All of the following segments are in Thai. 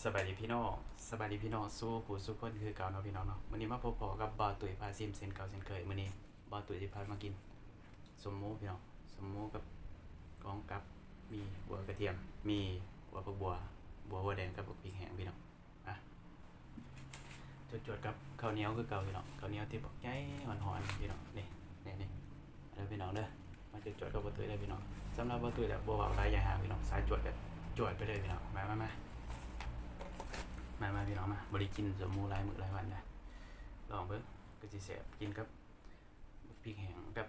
สบายดีพี่น้องสบายดีพี่น้องสู้ผู้สู้คนคือเก่าเนาะพี่น้องเนาะวันนี้มาพบกับบ่าวตุ๋ยพาซิมเซนเก่าเซนเคยมื้อนี้บ่าวตุ๋ยสิพามากินสมหมูพี่น้องสมหมูกับกองกับมีหัวกระเทียมมีหัวผักบัวแดงกับพริกแห้งพี่น้องอ่ะจดๆกับข้าวเหนียวคือเก่าพี่น้องข้าวเหนียวที่บอกใหญ่หอนๆพี่น้องนี่เด้อพี่น้องเด้อมาจดๆกับบ่าวตุ๋ยได้พี่น้องสำหรับบ่าวตุ๋ยแล้วบ่เว้าหลายอย่างหาพี่น้องสายจวดแบบจวดไปเลยพี่น้องมาพี่น้องมาบริกินสมมูรายมื้อรายวันนะลองเบิ่งก็สิแซ่บกินกับพริกแห้งกับ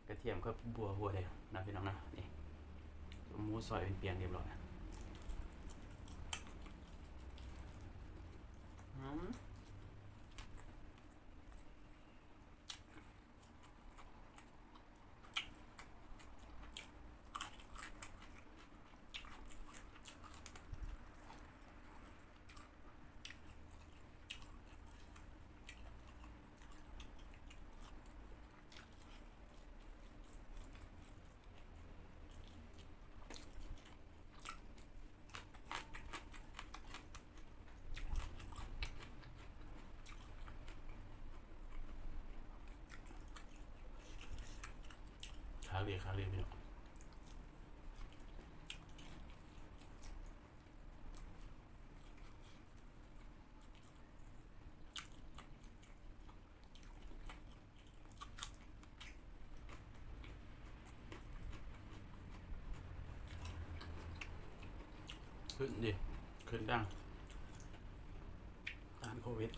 กระเทียมกับบัวแดงนะพี่น้องนะนี่สมมูซอยเป็นเปียงเรียบร้อยอืมคาเรียพี่น้องขึ้นดิขึ้นดังต้านโควิด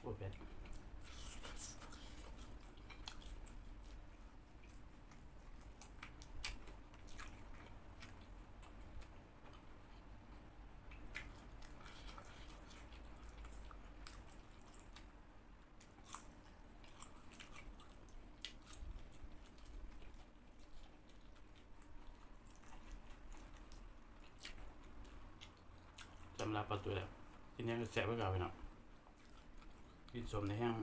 โอ้เป็ดสำหรับประตูแล้วทีนี้ก็แซ่บไว้ก่อนพี่น้องกินสมในแห้ง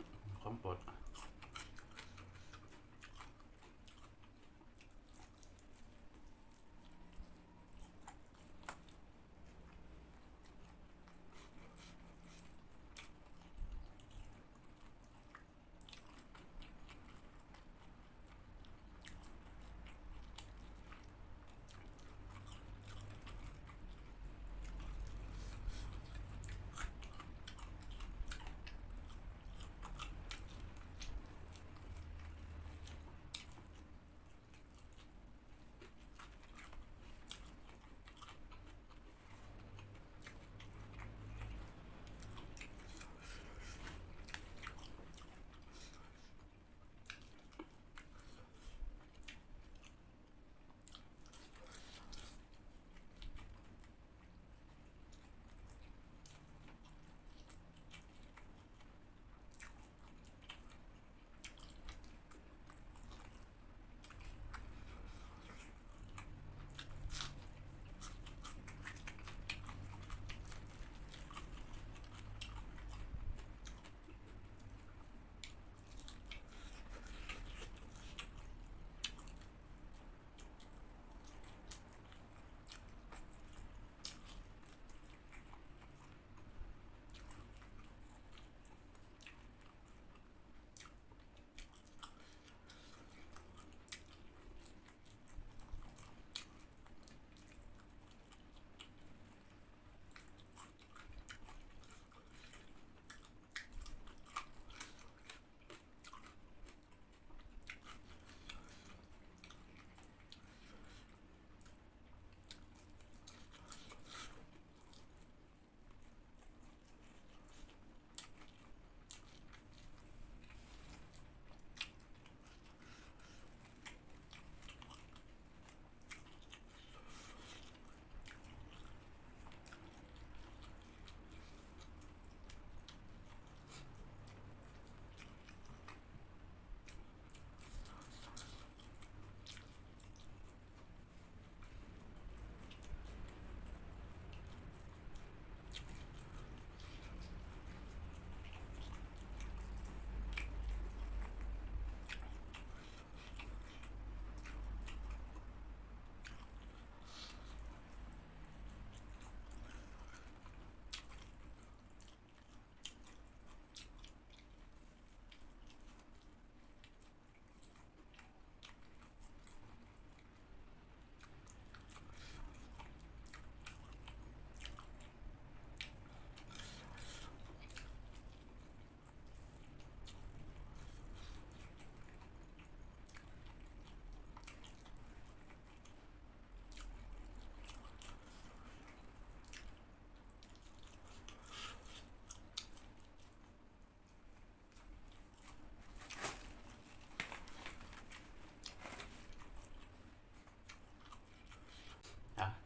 ของโปรด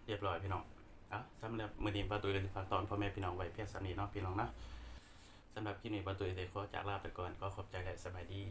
เรียบร้อยพี่น้องสำหรับมื้อนี้บ่าวตุ้ยก็สิฝากตอนพ่อแม่พี่น้องไว้เพียงส่ำนี้เนาะพี่น้องเนาะสำหรับคลิปนี้บ่าวตุ้ยได้ขอจากลาไปก่อนก็ขอบใจและสบายดี